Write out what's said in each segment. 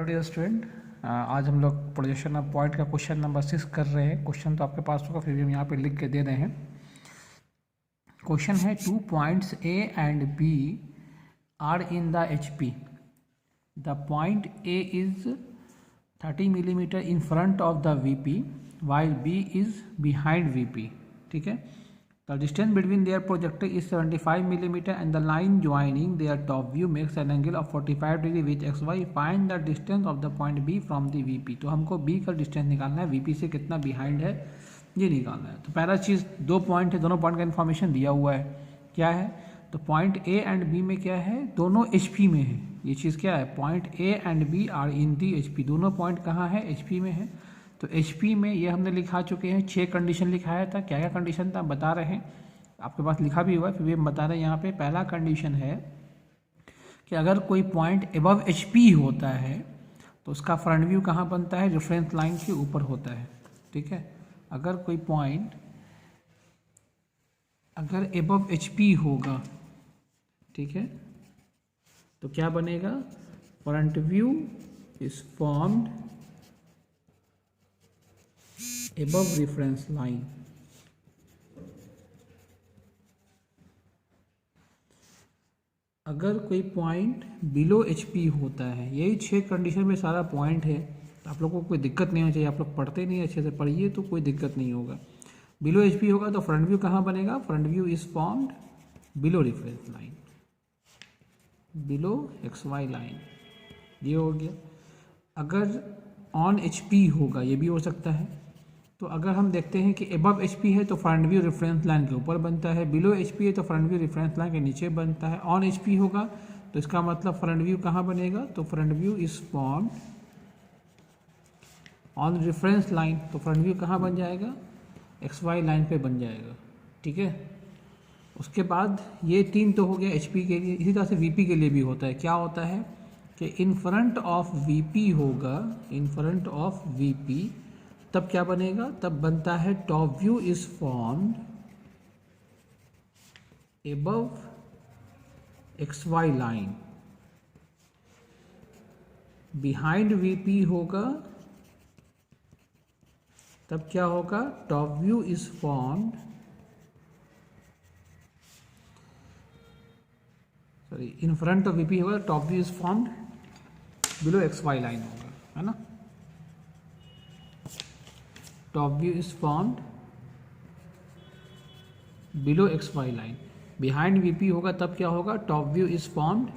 Hello dear student, आज हम लोग प्रोजेक्शन ऑफ पॉइंट का क्वेश्चन नंबर 6 कर रहे हैं। क्वेश्चन तो आपके पास होगा, फिर भी हम यहाँ पे लिख के दे रहे हैं। क्वेश्चन है 2 points A and B are in the H P. The point A is 30 millimetre in front of the V P while B is behind V P. ठीक है, the distance between their projector is 75 millimeter and the line joining their top view makes an angle of 45 degree with xy. Find the distance of the point B from the VP। तो हमको B का distance निकालना है, VP से कितना behind है ये निकालना है। तो पहला चीज़, दो पॉइंट है, दोनों पॉइंट का इन्फॉर्मेशन दिया हुआ है। क्या है? तो पॉइंट A एंड B में क्या है, दोनों HP में है। ये चीज़ क्या है, point A and B are in the HP। दोनों पॉइंट कहाँ है, HP में है। तो HP में ये हमने लिखा चुके हैं, 6 कंडीशन लिखाया था। क्या क्या कंडीशन था बता रहे हैं, आपके पास लिखा भी हुआ है, फिर भी हम बता रहे हैं यहाँ पे। पहला कंडीशन है कि अगर कोई पॉइंट एबव HP होता है तो उसका फ्रंट व्यू कहाँ बनता है, रेफरेंस लाइन के ऊपर होता है। ठीक है, अगर कोई पॉइंट अगर एबव HP होगा, ठीक है, तो क्या बनेगा, front view is formed above reference line। अगर कोई पॉइंट बिलो HP होता है, यही 6 कंडीशन में सारा पॉइंट है। तो आप लोगों को कोई दिक्कत नहीं होनी चाहिए, आप लोग पढ़ते नहीं अच्छे से, पढ़िए तो कोई दिक्कत नहीं होगा। बिलो HP होगा तो फ्रंट व्यू कहाँ बनेगा, front view is formed below reference line, below XY line, ये हो गया। अगर ऑन HP होगा, ये भी हो सकता है। तो अगर हम देखते हैं कि एबव HP है तो फ्रंट व्यू रेफरेंस लाइन के ऊपर बनता है, बिलो HP है तो फ्रंट व्यू रेफरेंस लाइन के नीचे बनता है। ऑन HP होगा तो इसका मतलब फ्रंट व्यू कहाँ बनेगा, तो front view is formed on reference line. तो फ्रंट व्यू कहाँ बन जाएगा, XY लाइन पे बन जाएगा। ठीक है, उसके बाद ये 3 तो हो गया HP के लिए। इसी तरह से VP के लिए भी होता है। क्या होता है कि इन फ्रंट ऑफ VP होगा, इन फ्रंट ऑफ VP, तब क्या बनेगा, तब बनता है top view is formed above XY line. Behind VP होगा, तब क्या होगा, top view is formed, sorry, in front of VP होगा, top view is formed below XY line होगा, है ना। Top view is formed below XY line. Behind VP होगा तब क्या होगा, top view is formed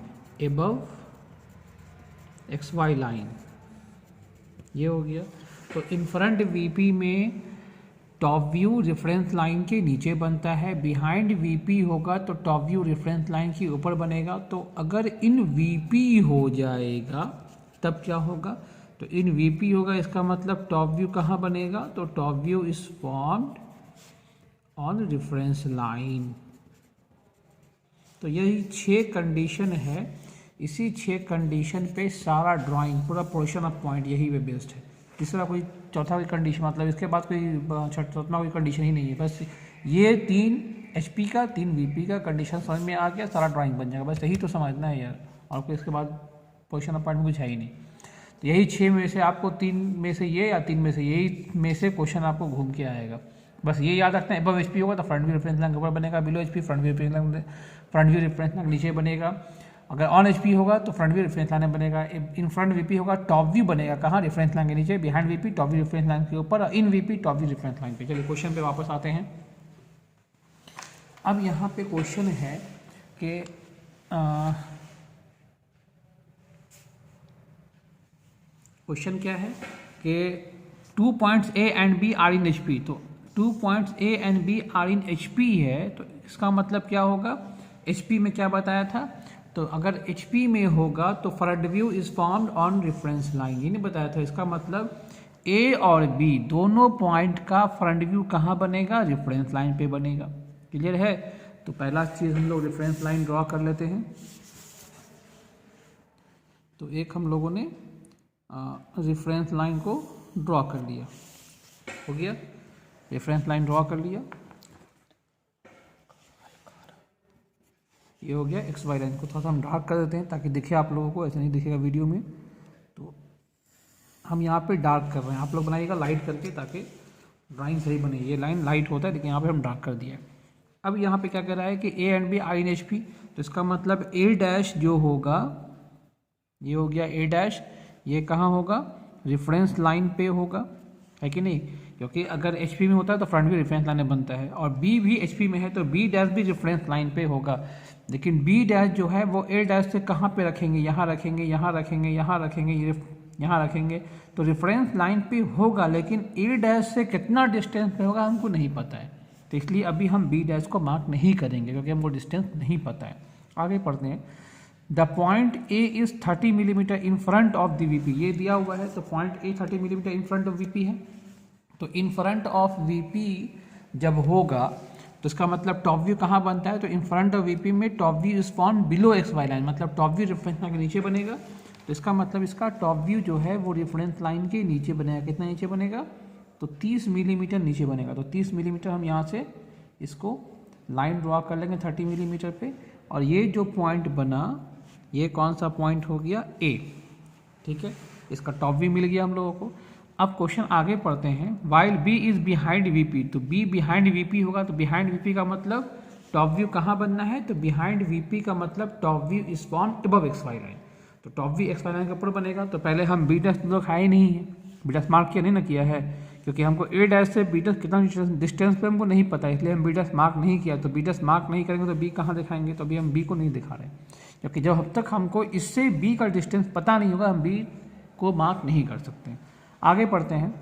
above XY line, ये हो गया। तो इन फ्रंट VP में टॉप व्यू रेफरेंस लाइन के नीचे बनता है, बिहाइंड VP होगा तो टॉप व्यू रेफरेंस लाइन के ऊपर बनेगा। तो अगर इन VP हो जाएगा तब क्या होगा, तो इन VP होगा, इसका मतलब टॉप व्यू कहाँ बनेगा, तो top view is formed on reference line. तो यही 6 कंडीशन है। इसी 6 कंडीशन पे सारा ड्राइंग, पूरा पोर्शन ऑफ पॉइंट यही पे बेस्ड है। तीसरा कोई चौथा कोई कंडीशन, मतलब इसके बाद कोई चौथा कोई कंडीशन ही नहीं है। बस ये 3 HP का 3 VP का कंडीशन समझ में आ गया, सारा ड्राइंग बन जाएगा। बस यही तो समझना है यार, और कोई इसके बाद पोर्शन ऑफ पॉइंट में कुछ है ही नहीं। तो यही 6 में से आपको 3 में से ये या 3 में से यही में से क्वेश्चन आपको घूम के आएगा। बस ये याद रखना है, एबव HP होगा तो फ्रंट व्यू रेफरेंस लाइन के ऊपर बनेगा, below HP front view reference line नीचे बनेगा। अगर ऑन HP होगा तो फ्रंट व्यू रेफरेंस लाइन बनेगा। इन फ्रंट VP होगा, टॉप व्यू बनेगा कहाँ, रेफरेंस लाइन के नीचे। Behind VP top view reference line के ऊपर, और इन VP top view reference line पे। चलिए क्वेश्चन पे वापस आते हैं। अब यहाँ पे क्वेश्चन है कि क्वेश्चन क्या है कि 2 points A and B are in HP। तो 2 points A and B are in HP है, तो इसका मतलब क्या होगा, HP में क्या बताया था, तो अगर HP में होगा तो front view is formed on reference line, ये नहीं बताया था। इसका मतलब A और B दोनों पॉइंट का फ्रंट व्यू कहाँ बनेगा, रेफरेंस लाइन पे बनेगा। क्लियर है। तो पहला चीज़ हम लोग रेफरेंस लाइन ड्रॉ कर लेते हैं। तो एक हम लोगों ने रेफरेंस लाइन को ड्रॉ कर लिया, हो गया, रेफरेंस लाइन ड्रॉ कर लिया। ये हो गया XY लाइन को। थोड़ा सा हम डार्क कर देते हैं ताकि दिखे आप लोगों को, ऐसे नहीं दिखेगा वीडियो में। तो हम यहाँ पे डार्क कर रहे हैं, आप लोग बनाइएगा लाइट करके ताकि ड्राइंग सही बने। ये लाइन लाइट होता है लेकिन यहाँ पे हम डार्क कर दिया है। अब यहाँ पे क्या कह रहा है कि A and B I N H P, तो इसका मतलब ए डैश जो होगा ये हो गया ए डैश, ये कहाँ होगा, रेफरेंस लाइन पे होगा, है कि नहीं, क्योंकि अगर एच पी में होता है तो फ्रंट भी रेफरेंस लाइन में बनता है, और बी भी एच पी में है तो बी डैश भी रेफरेंस लाइन पे होगा। लेकिन बी डैश जो है वो ए डैश से कहाँ पे रखेंगे, यहाँ रखेंगे, यहाँ रखेंगे, यहाँ रखेंगे, यहाँ रखेंगे, तो रेफरेंस लाइन पे होगा, लेकिन ए डैश से कितना डिस्टेंस पे होगा हमको नहीं पता है, तो इसलिए अभी हम बी डैश को मार्क नहीं करेंगे क्योंकि हमको डिस्टेंस नहीं पता है। आगे पढ़ते हैं। The point A is 30 millimetre in front of the VP, ये दिया हुआ है तो point A 30 millimetre in front of VP है, तो इन फ्रंट ऑफ वीपी जब होगा तो इसका मतलब टॉप व्यू कहाँ बनता है, तो इन फ्रंट ऑफ वीपी में top view is found below X Y line, मतलब टॉप व्यू रेफरेंस लाइन के नीचे बनेगा, तो इसका मतलब इसका टॉप व्यू जो है वो रेफरेंस लाइन के नीचे बनेगा। कितना नीचे बनेगा, तो 30 मिलीमीटर नीचे बनेगा, तो 30 मिलीमीटर हम यहाँ से इसको लाइन ड्रॉ कर लेंगे 30 मिलीमीटर पे, और ये जो पॉइंट बना ये कौन सा पॉइंट हो गया, ए, ठीक है, इसका टॉप व्यू मिल गया हम लोगों को। अब क्वेश्चन आगे पढ़ते हैं। While B is behind VP, तो बी बिहाइंड वीपी होगा, तो बिहाइंड वीपी का मतलब टॉप व्यू कहाँ बनना है, तो बिहाइंड वीपी का मतलब top view is found above X Y line, तो top view X Y line के ऊपर बनेगा। तो पहले हम बी डैश तो खाए ही नहीं है, बी डैश मार्क किया नहीं ना किया है, क्योंकि हमको ए डैश से बी डैश कितना डिस्टेंस पे हमको नहीं पता है, इसलिए हम बी डैश मार्क नहीं किया। तो बी डैश मार्क नहीं करेंगे तो बी कहाँ दिखाएंगे, तो अभी हम बी को नहीं दिखा रहे, क्योंकि जब तक हमको इससे बी का डिस्टेंस पता नहीं होगा हम बी को मार्क नहीं कर सकते। आगे पढ़ते हैं।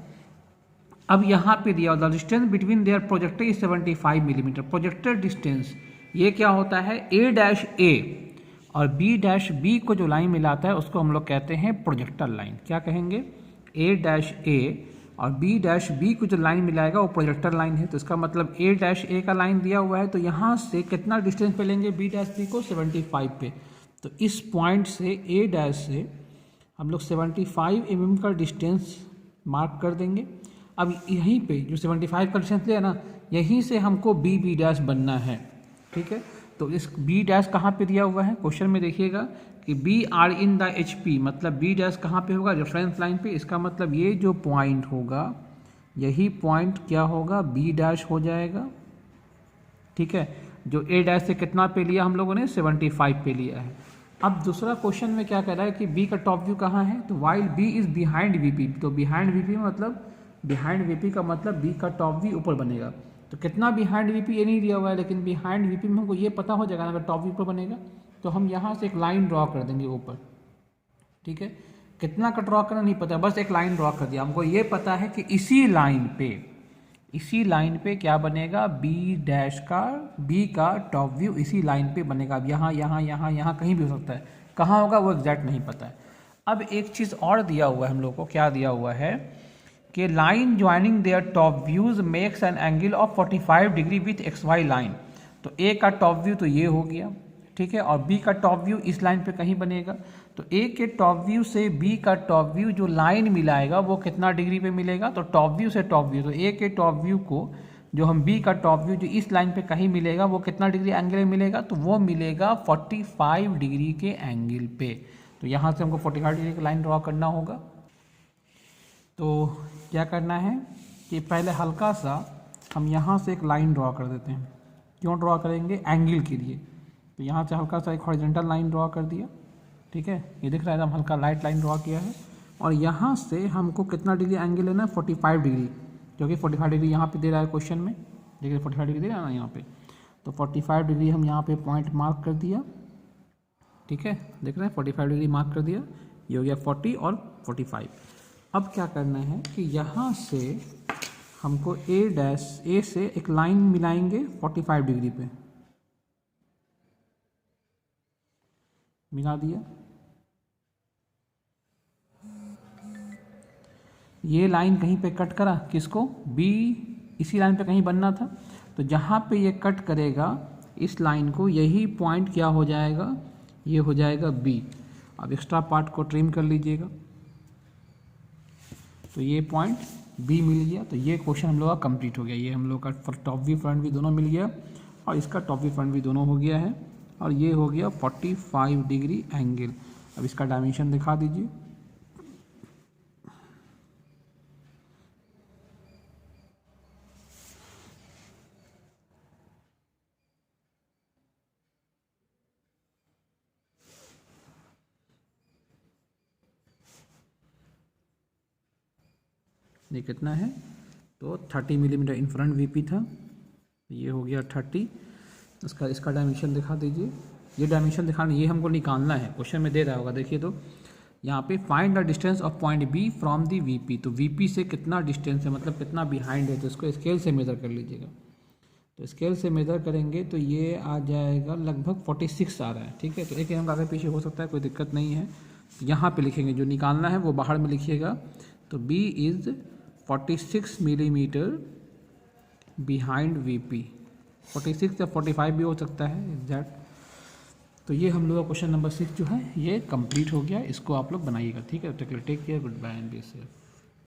अब यहाँ पे दिया the distance between their projector is 75 millimetre, projector distance ये क्या होता है, ए डैश ए और बी डैश बी को जो लाइन मिलाता है उसको हम लोग कहते हैं प्रोजेक्टर लाइन। क्या कहेंगे, ए डैश ए और बी डैश बी को जो लाइन मिलाएगा वो प्रोजेक्टर लाइन है, तो इसका मतलब ए डैश ए का लाइन दिया हुआ है, तो यहाँ से कितना डिस्टेंस पे लेंगे बी डैश बी को, 75 पे, तो इस पॉइंट से ए डैश से हम लोग 75 mm का डिस्टेंस मार्क कर देंगे। अब यहीं पे जो 75 का डिस्टेंस लिया ना, यहीं से हमको बी बी डैश बनना है, ठीक है, तो इस बी डैश कहाँ पे दिया हुआ है, क्वेश्चन में देखिएगा कि B are in the H P, मतलब बी डैश कहाँ पे होगा, रेफरेंस लाइन पे, इसका मतलब ये जो पॉइंट होगा यही पॉइंट क्या होगा, बी डैश हो जाएगा, ठीक है, जो ए डैश से कितना पे लिया हम लोगों ने, 75 पे लिया है। अब दूसरा क्वेश्चन में क्या कह रहा है कि बी का टॉप व्यू कहाँ है, तो while B is behind VP, तो बिहाइंड वीपी मतलब बिहाइंड वीपी का मतलब बी का टॉप व्यू ऊपर बनेगा, तो कितना बिहाइंड वीपी ये नहीं दिया हुआ है, लेकिन बिहाइंड वीपी में हमको ये पता हो जाएगा अगर टॉप व्यू ऊपर बनेगा, तो हम यहाँ से एक लाइन ड्रॉ कर देंगे ऊपर, ठीक है, कितना का ड्रॉ करना नहीं पता, बस एक लाइन ड्रॉ कर दिया, हमको ये पता है कि इसी लाइन पे क्या बनेगा, बी डैश का बी का टॉप व्यू इसी लाइन पे बनेगा। अब यहाँ यहाँ यहाँ यहाँ कहीं भी हो सकता है, कहाँ होगा वो एग्जैक्ट नहीं पता है। अब एक चीज़ और दिया हुआ है हम लोग को, क्या दिया हुआ है कि line joining their top views makes an angle of 45 degree with X Y line, तो ए का टॉप व्यू तो ये हो गया, ठीक है, और बी का टॉप व्यू इस लाइन पे कहीं बनेगा, तो ए के टॉप व्यू से बी का टॉप व्यू जो लाइन मिलाएगा वो कितना डिग्री पे मिलेगा, तो टॉप व्यू से टॉप व्यू, तो ए के टॉप व्यू को जो हम बी का टॉप व्यू जो इस लाइन पे कहीं मिलेगा वो कितना डिग्री एंगल में मिलेगा, तो वो मिलेगा 45 डिग्री के एंगल पे। तो यहाँ से हमको 45 डिग्री की लाइन ड्रॉ करना होगा। तो क्या करना है कि पहले हल्का सा हम यहाँ से एक लाइन ड्रॉ कर देते हैं, क्यों ड्रॉ करेंगे, एंगल के लिए, तो यहाँ से हल्का सा एक हॉरिजॉन्टल लाइन ड्रॉ कर दिया, ठीक है, ये दिख रहा है, हम हल्का लाइट लाइन ड्रॉ किया है, और यहाँ से हमको कितना डिग्री एंगल लेना है, 45 डिग्री, क्योंकि 45 डिग्री यहाँ पे दे रहा है क्वेश्चन में, देखिए 45 डिग्री दे रहा है ना यहाँ पे, तो 45 डिग्री हम यहाँ पे पॉइंट मार्क कर दिया, ठीक है, देख रहे हैं 45 डिग्री मार्क कर दिया, ये हो गया 40 और 45। अब क्या करना है कि यहाँ से हमको ए से एक लाइन मिलाएंगे 45 डिग्री पे, मिला दिया, ये लाइन कहीं पे कट करा, किसको, बी, इसी लाइन पे कहीं बनना था, तो जहाँ पे ये कट करेगा इस लाइन को, यही पॉइंट क्या हो जाएगा, ये हो जाएगा बी। अब एक्स्ट्रा पार्ट को ट्रिम कर लीजिएगा, तो ये पॉइंट बी मिल गया, तो ये क्वेश्चन हम लोग का कंप्लीट हो गया, ये हम लोग का टॉप व्यू फ्रंट व्यू दोनों मिल गया, और इसका टॉप व्यू फ्रंट व्यू दोनों हो गया है, और ये हो गया 45 डिग्री एंगल। अब इसका डायमेंशन दिखा दीजिए, ये कितना है, तो 30 मिलीमीटर इन फ्रंट वीपी था, ये हो गया 30। इसका डायमेंशन दिखा दीजिए। ये डायमेंशन दिखाना, ये हमको निकालना है, क्वेश्चन में दे रहा होगा, देखिए तो यहाँ पे find the distance of point B from the VP. तो वीपी से कितना डिस्टेंस है, मतलब कितना बिहाइंड है, तो इसको स्केल से मेज़र कर लीजिएगा। तो स्केल से मेज़र करेंगे तो ये आ जाएगा लगभग 46 आ रहा है, ठीक है। तो एक एम आगे पीछे हो सकता है, कोई दिक्कत नहीं है। यहाँ पे लिखेंगे, जो निकालना है वो बाहर में लिखिएगा। तो B is 46 millimetre behind VP. 46 या 45 भी हो सकता है एग्जैक्ट। तो ये हम लोग का क्वेश्चन नंबर 6 जो है ये कंप्लीट हो गया। इसको आप लोग बनाइएगा, ठीक है। Take care, goodbye and be safe.